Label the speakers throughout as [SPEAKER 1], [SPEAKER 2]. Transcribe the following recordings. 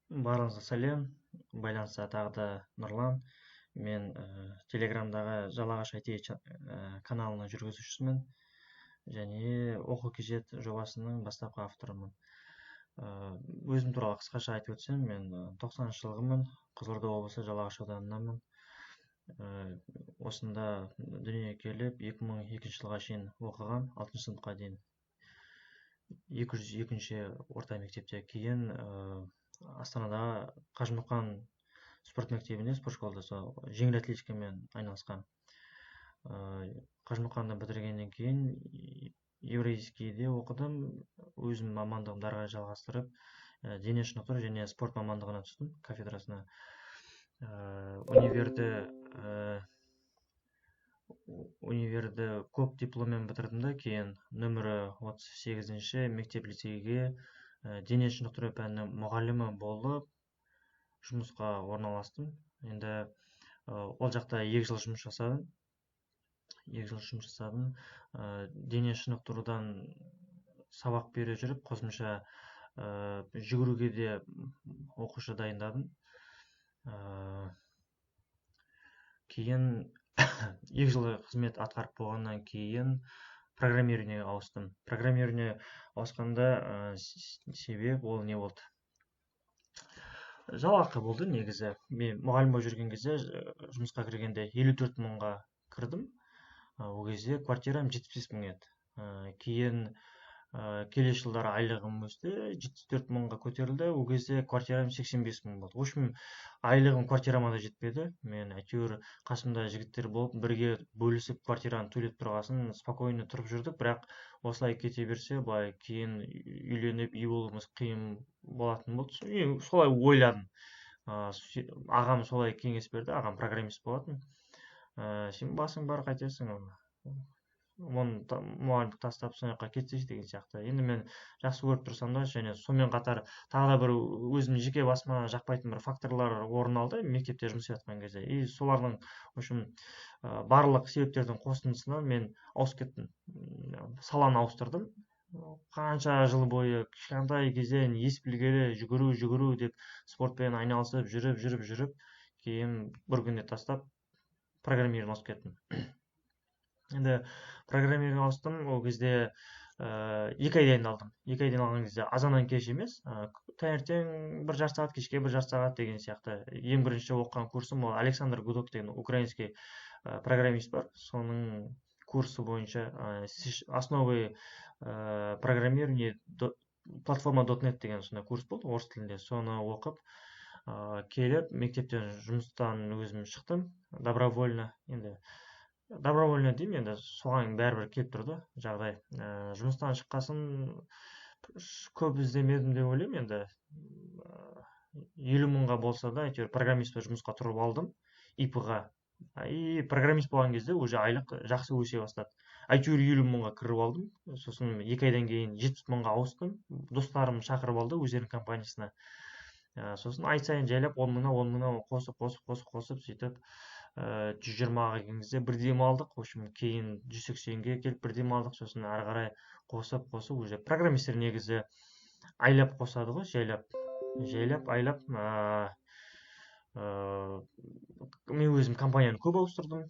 [SPEAKER 1] Барыңызға сәлем. Байланыста тағы да Нұрлан. Мен Телеграмдағы Жалағаш IT каналының жүргізушісімін және оқу кезет жобасының бастапқы авторымын. Өзім туралы қысқаша айтып өтсем, мен 90-шы жылғымын, Қызылорда облысы Жалағаш ауданынанмын. Осында дүниеге келіп 2002 жылға шейін оқыған, 6 сыныпқа дейін 202-ші орта мектепте, кейін Астанадағы Қажымұқан спорт мектебінде, спорт школада сол жеңіл атлетикамен айналысқам. Қажымұқанды бітіргеннен кейін еврейскийде оқыдым. Өзім мамандығымды ары қарай жалғастырып, дене шынықтыру және спорт мамандығына түстім, кафедрасына. Универді көп дипломмен бітірдім да, кейін нөмірі 38-ші мектеп-лицейге дене шынықтыру пәнінің мұғалімі болып жұмысқа орналастым. Енді ол жақта 2 жыл жұмыс жасадым. Дене шынықтырудан сабақ бере жүріп, қосымша жүгіруге де оқушы дайындадым. Кейін 2 жыл қызмет атқарып болғаннан кейін программированиеге ауыстым. Программированиеге ауысқанда себеп ол не болды? Жалақы болды негізі. Мен мұғалім болып жүрген кезде, жұмысқа кіргенде 54 мыңға кірдім. Ол кезде квартирам 75 мың еді. Кейін келесі жылдары айлығым өсті, 74 мыңға көтерілді. Ол кезде квартирам 85 мың болды. В общем, айлығым квартирама да жетпеді. Мен әйтеуір қасымда жігіттер болып, бірге бөлісіп квартираны төлеп тұрғасын спокойно тұрып жүрдік. Бірақ осылай кете берсе, былай кейін үйленіп, үй болуымыз қиын болатын болды. Солай ойладым. Ағам солай кеңес берді. Ағам программист болатын. Сен басың бар, қайтесің, оны мұғалімдік тастап сол жаққа кетсейші деген сияқты. Енді мен жақсы көріп тұрсам да, және сонымен қатар тағы да бір өзім жеке басыма жақпайтын бір факторлар орын алды мектепте жұмыс істеп жатқан кезде. И солардың, в общем, барлық себептердің қосындысынан мен ауысып кеттім. Саланы ауыстырдым. Қанша жыл бойы кішкентай кезден ес білгелі жүгіру деп спортпен айналысып жүріп, кейін бір күнде тастап программированиеге ауысып кеттім. Енді программированиеге ауыстым, ол кезде 2 ай дайындалдым. 2 ай дайындалған кезде азаннан кеш емес, таңертең 1 жарты сағат, кешке 1 жарты сағат деген сияқты. Ең бірінші оқыған курсым ол Александр Гудок деген украинский программист бар. Соның курсы бойынша основы программирования платформа .NET деген сондай курс болды орыс тілінде. Соны оқып, келіп, мектептен жұмыстан өзім шықтым, добровольно. Енді добровольно деймін, енді соған бәрібір келіп тұрды жағдай. Жұмыстан шыққасын көп іздемедім деп ойлаймын. Енді 50 мыңға болса да, әйтеуір программист болып жұмысқа тұрып алдым, ИП-ға. И программист болған кезде уже айлық жақсы өсе бастады. Әйтеуір 50 мыңға кіріп алдым. Сосын 2 айдан кейін 70 мыңға ауыстым. Достарым шақырып алды өздерінің компаниясына. Сосын ай сайын жайлап 10 мыңнан қосып сөйтіп 120-ға келген кезде бір демалдық. В общем, кейін 180-ге келіп бір демалдық. Сосын ары қарай қосып уже программистер негізі айлап қосады ғой, айлап. Мен өзім компанияны көп ауыстырдым.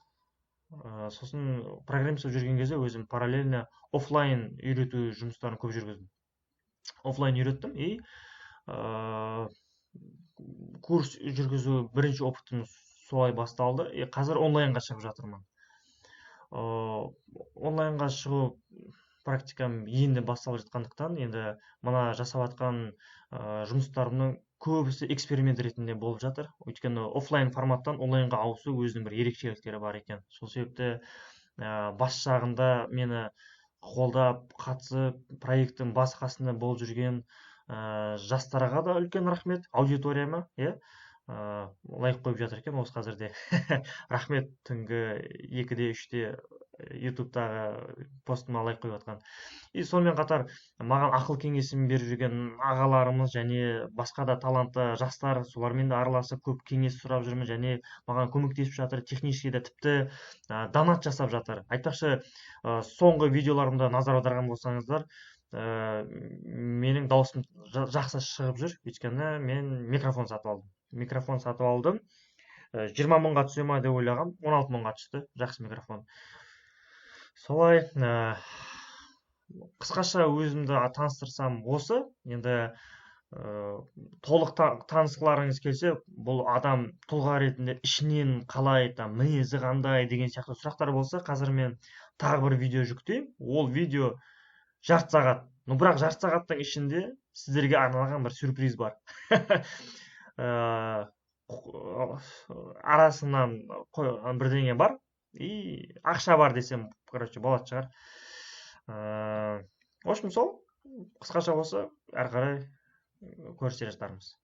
[SPEAKER 1] Сосын программист болып жүрген кезде өзім параллельно офлайн үйрету жұмыстарын көп жүргіздім. Офлайн үйреттім и курс жүргізу бірінші опытым солай басталды. Қазір онлайнға шығып жатырмын. Онлайнға шығу практикам енді басталып жатқандықтан, енді мына жасап жатқан жұмыстарымның көбісі эксперимент ретінде болып жатыр. Өйткені офлайн форматтан онлайнға ауысу өзінің бір ерекшеліктері бар екен. Сол себепті бас жағында мені қолдап, қатысып, проекттің бас қасында болып жүрген жастарға да үлкен рахмет, аудиторияма, лайк қойып жатыр екен осы қазірде. Рахмет, түнгі 2-де 3-де ютубтағы постыма лайк қойып жатқан. И сонымен қатар маған ақыл кеңесін беріп жүрген ағаларымыз және басқа да талантты жастар, солармен де араласып көп кеңес сұрап жүрмін және маған көмектесіп жатыр, технически де тіпті донат жасап жатыр. Айтпақшы, соңғы видеоларымда назар аударған болсаңыздар, менің даусым жақсы шығып жүр, өйткені мен микрофон сатып алдым. 20 мыңға түсе ма деп ойлағам, 16 мыңға түсті. Жақсы микрофон. Солай, қысқаша өзімді таныстырсам осы. Енді толық танысқыларыңыз келсе, бұл адам тұлға ретінде ішінен қалай, мінезі қандай деген сияқты сұрақтар болса, қазір мен тағы бір видео жүктеймін. Ол видео жарты сағат. Бірақ жарты сағаттың ішінде сіздерге арналған бір сюрприз бар. Арасынан бірдеңе бар и ақша бар десем, короче, болатын шығар. В общем, сол қысқаша болса, әрі қарай көрісе жатармыз.